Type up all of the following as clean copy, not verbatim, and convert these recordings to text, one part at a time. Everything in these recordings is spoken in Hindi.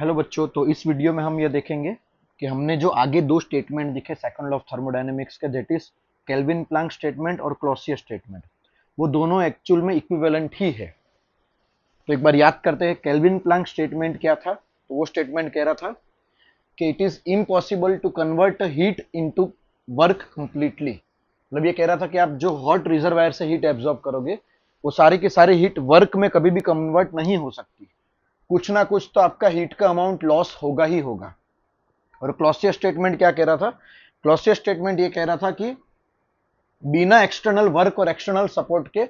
हेलो बच्चों, तो इस वीडियो में हम ये देखेंगे कि हमने जो आगे दो स्टेटमेंट दिखे सेकंड लॉ ऑफ थर्मोडायनेमिक्स के, that is Kelvin Planck statement और क्लॉसियस स्टेटमेंट, वो दोनों एक्चुअल में इक्विवेलेंट ही है। तो एक बार याद करते हैं, केल्विन प्लैंक स्टेटमेंट क्या था। तो वो स्टेटमेंट कह रहा था कि it is impossible to convert heat into work completely. मतलब ये कह रहा था कि आप जो हॉट रिजर्वायर से हीट एब्जॉर्ब करोगे, वो सारी की सारी हीट वर्क में कभी भी कन्वर्ट नहीं हो सकती। कुछ ना कुछ तो आपका हीट का अमाउंट लॉस होगा ही होगा। और क्लॉसियस स्टेटमेंट क्या कह रहा था? क्लॉसियस स्टेटमेंट ये कह रहा था कि बिना एक्सटर्नल वर्क और एक्सटर्नल सपोर्ट के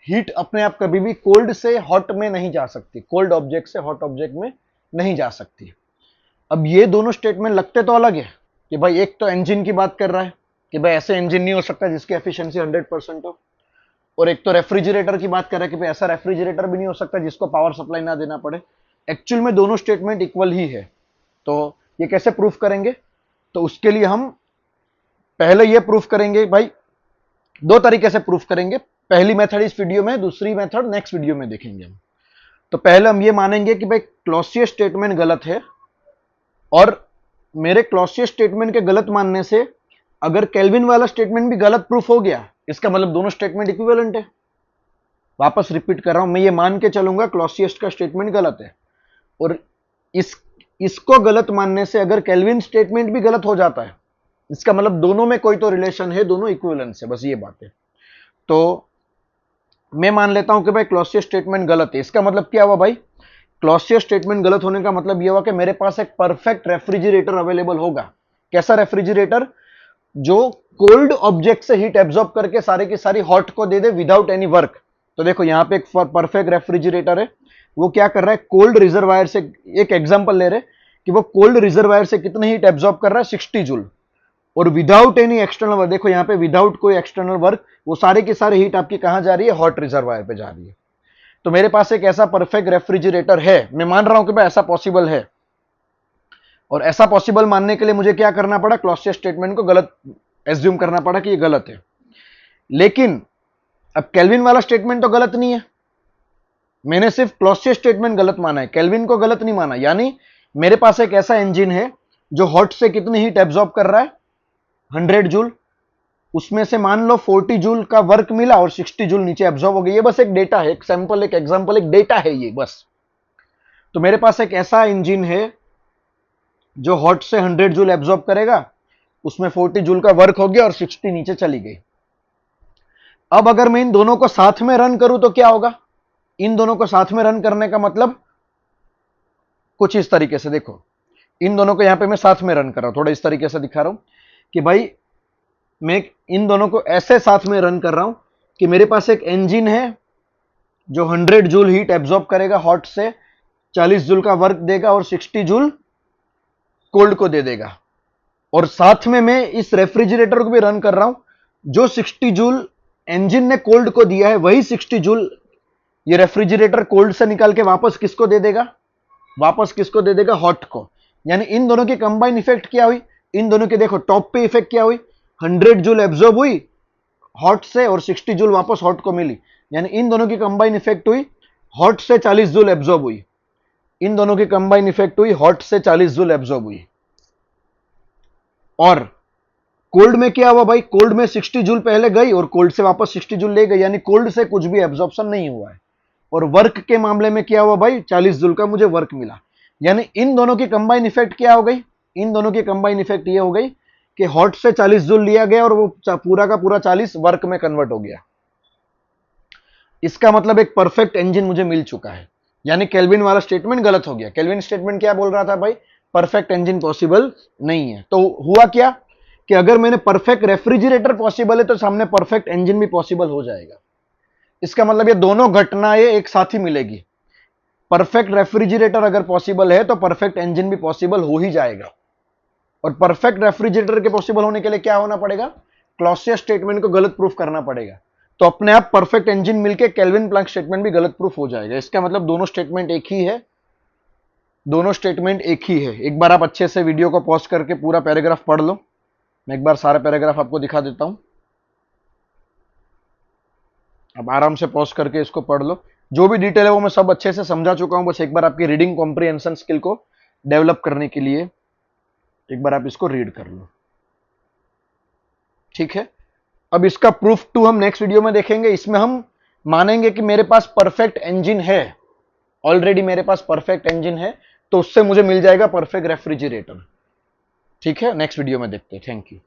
हीट अपने आप कभी भी कोल्ड से हॉट में नहीं जा सकती, कोल्ड ऑब्जेक्ट से हॉट ऑब्जेक्ट में नहीं जा सकती। अब ये दोनों स्टेटमेंट लगते तो अलग है कि भाई एक तो इंजन की बात कर रहा है कि भाई ऐसे इंजन नहीं हो सकता जिसकी एफिशिएंसी 100% हो, और एक तो रेफ्रिजरेटर की बात कर रहा है कि भाई ऐसा रेफ्रिजरेटर भी नहीं हो सकता जिसको पावर सप्लाई ना देना पड़े। एक्चुअल में दोनों स्टेटमेंट इक्वल ही है। तो ये कैसे प्रूफ करेंगे? तो उसके लिए हम पहले ये प्रूफ करेंगे भाई, दो तरीके से प्रूफ करेंगे। पहली मेथड इस वीडियो में, दूसरी मेथड नेक्स्ट वीडियो में देखेंगे हम। तो पहले हम ये मानेंगे कि भाई क्लॉसियस स्टेटमेंट गलत है, और मेरे क्लॉसियस स्टेटमेंट के गलत मानने से अगर केल्विन वाला स्टेटमेंट भी गलत प्रूफ हो गया, इसका मतलब दोनों स्टेटमेंट इक्विवेलेंट है। वापस रिपीट कर रहा हूं, मैं ये मान के चलूंगा क्लॉसियस का स्टेटमेंट गलत है, और इस इसको गलत मानने से अगर केल्विन स्टेटमेंट भी गलत हो जाता है, इसका मतलब दोनों में कोई तो रिलेशन है, दोनों इक्विवेलेंस है, बस ये बात है। तो मैं मान लेता हूं कि भाई क्लॉसियस स्टेटमेंट गलत है। इसका मतलब क्या हुआ भाई? क्लॉसियस स्टेटमेंट गलत होने का मतलब यह हुआ कि मेरे पास एक परफेक्ट रेफ्रिजरेटर अवेलेबल होगा। कैसा रेफ्रिजरेटर? जो कोल्ड ऑब्जेक्ट से हीट एब्जॉर्ब करके सारे की सारी हॉट को दे दे विदाउट एनी वर्क। तो देखो यहां पे एक परफेक्ट रेफ्रिजरेटर है, वो क्या कर रहा है? कोल्ड रिजर्वायर से, एक एग्जांपल ले रहे कि वो कोल्ड रिजर्वायर से कितनी हीट एब्जॉर्ब कर रहा है? 60 जूल, और विदाउट एनी एक्सटर्नल वर्क। देखो यहां पे विदाउट कोई एक्सटर्नल वर्क, वो सारे की सारी हीट आपकी कहां जा रही है? हॉट रिजर्वायर पे जा रही है। तो मेरे पास एक ऐसा परफेक्ट रेफ्रिजरेटर है, मैं मान रहा हूं कि भाई ऐसा पॉसिबल है, और ऐसा पॉसिबल मानने के लिए मुझे क्या करना पड़ा? क्लॉसियस स्टेटमेंट को गलत एज्यूम करना पड़ा कि ये गलत है। लेकिन अब केल्विन वाला स्टेटमेंट तो गलत नहीं है, मैंने सिर्फ क्लॉसियस स्टेटमेंट गलत माना है, केल्विन को गलत नहीं माना। यानी मेरे पास एक ऐसा इंजन है जो हॉट से कितनी हीट एब्जॉर्ब कर रहा है? 100 जूल। उसमें से मान लो 40 जूल का वर्क मिला और 60 जूल नीचे एब्जॉर्ब हो गई। ये बस एक डेटा है, एक सैंपल, एक एग्जांपल, एक डेटा है ये बस। तो मेरे पास एक ऐसा इंजन है जो हॉट से 100 जूल एब्जॉर्ब करेगा, उसमें 40 जूल का वर्क हो गया और 60 नीचे चली गई। अब अगर मैं इन दोनों को साथ में रन करूं तो क्या होगा? इन दोनों को साथ में रन करने का मतलब कुछ इस तरीके से, देखो इन दोनों को यहां पे मैं साथ में रन कर रहा हूं, थोड़ा इस तरीके से दिखा रहा हूं कि भाई मैं इन दोनों को ऐसे साथ में रन कर रहा हूं कि मेरे पास एक इंजन है जो 100 जूल हीट एब्जॉर्ब करेगा हॉट से, 40 जूल का वर्क देगा और 60 जूल कोल्ड को दे देगा। और साथ में मैं इस रेफ्रिजरेटर को भी रन कर रहा हूं, जो 60 जूल इंजन ने कोल्ड को दिया है, वही 60 जूल ये रेफ्रिजरेटर कोल्ड से निकाल के वापस किसको दे देगा? वापस किसको दे देगा? हॉट को। यानी इन दोनों की कंबाइन इफेक्ट क्या हुई? इन दोनों के देखो टॉप पे इफेक्ट क्या हुई? 100 जूल एब्जॉर्ब हुई हॉट से और 60 जूल वापस हॉट को मिली। यानी इन दोनों की कंबाइन इफेक्ट हुई, हॉट से 40 जूल एब्जॉर्ब हुई। इन दोनों की कंबाइन इफेक्ट हुई, हॉट से 40 जूल एब्जॉर्ब हुई। और कोल्ड में क्या हुआ भाई? कोल्ड में 60 जूल पहले गई और कोल्ड से वापस 60 जूल ले गई, यानी कोल्ड से कुछ भी एब्जॉर्प्शन नहीं हुआ है। और वर्क के मामले में क्या हुआ भाई? 40 जूल का मुझे वर्क मिला। यानी इन दोनों की कंबाइन इफेक्ट क्या हो गई? इन दोनों की कंबाइन इफेक्ट ये हो गई कि हॉट से 40 जूल लिया गया और वो पूरा का पूरा 40 वर्क में कन्वर्ट हो गया। इसका मतलब एक परफेक्ट इंजन मुझे मिल चुका है। यानी केल्विन वाला स्टेटमेंट गलत हो गया। केल्विन स्टेटमेंट क्या बोल रहा था भाई? परफेक्ट इंजन पॉसिबल नहीं है। तो हुआ क्या कि अगर मैंने परफेक्ट रेफ्रिजरेटर पॉसिबल है तो सामने परफेक्ट इंजन भी पॉसिबल हो जाएगा। इसका मतलब ये दोनों घटनाएं एक साथ ही मिलेगी। परफेक्ट रेफ्रिजरेटर अगर पॉसिबल है तो परफेक्ट इंजन भी पॉसिबल हो ही जाएगा। और परफेक्ट रेफ्रिजरेटर के पॉसिबल होने के लिए क्या होना पड़ेगा? क्लॉसियस स्टेटमेंट को गलत प्रूफ करना पड़ेगा। तो अपने आप परफेक्ट इंजन मिलके केल्विन प्लैंक स्टेटमेंट भी गलत प्रूफ हो जाएगा। इसका मतलब दोनों स्टेटमेंट एक ही है, दोनों स्टेटमेंट एक ही है। एक बार आप अच्छे से वीडियो को पॉज करके पूरा पैराग्राफ पढ़ लो। मैं एक बार सारा पैराग्राफ आपको दिखा देता हूं, अब आराम से पॉज करके इसको पढ़ लो। जो भी डिटेल है वो मैं सब अच्छे से समझा चुका हूं, बस एक बार आपकी रीडिंग कॉम्प्रिहेंशन स्किल को डेवलप करने के लिए। एक बार आप इसको रीड कर लो, ठीक है। अब इसका प्रूफ 2 हम नेक्स्ट वीडियो में देखेंगे। इसमें हम मानेंगे कि मेरे पास परफेक्ट इंजन है, ऑलरेडी मेरे पास परफेक्ट इंजन है, तो उससे मुझे मिल जाएगा परफेक्ट रेफ्रिजरेटर। ठीक है, नेक्स्ट वीडियो में देखते हैं। Thank you.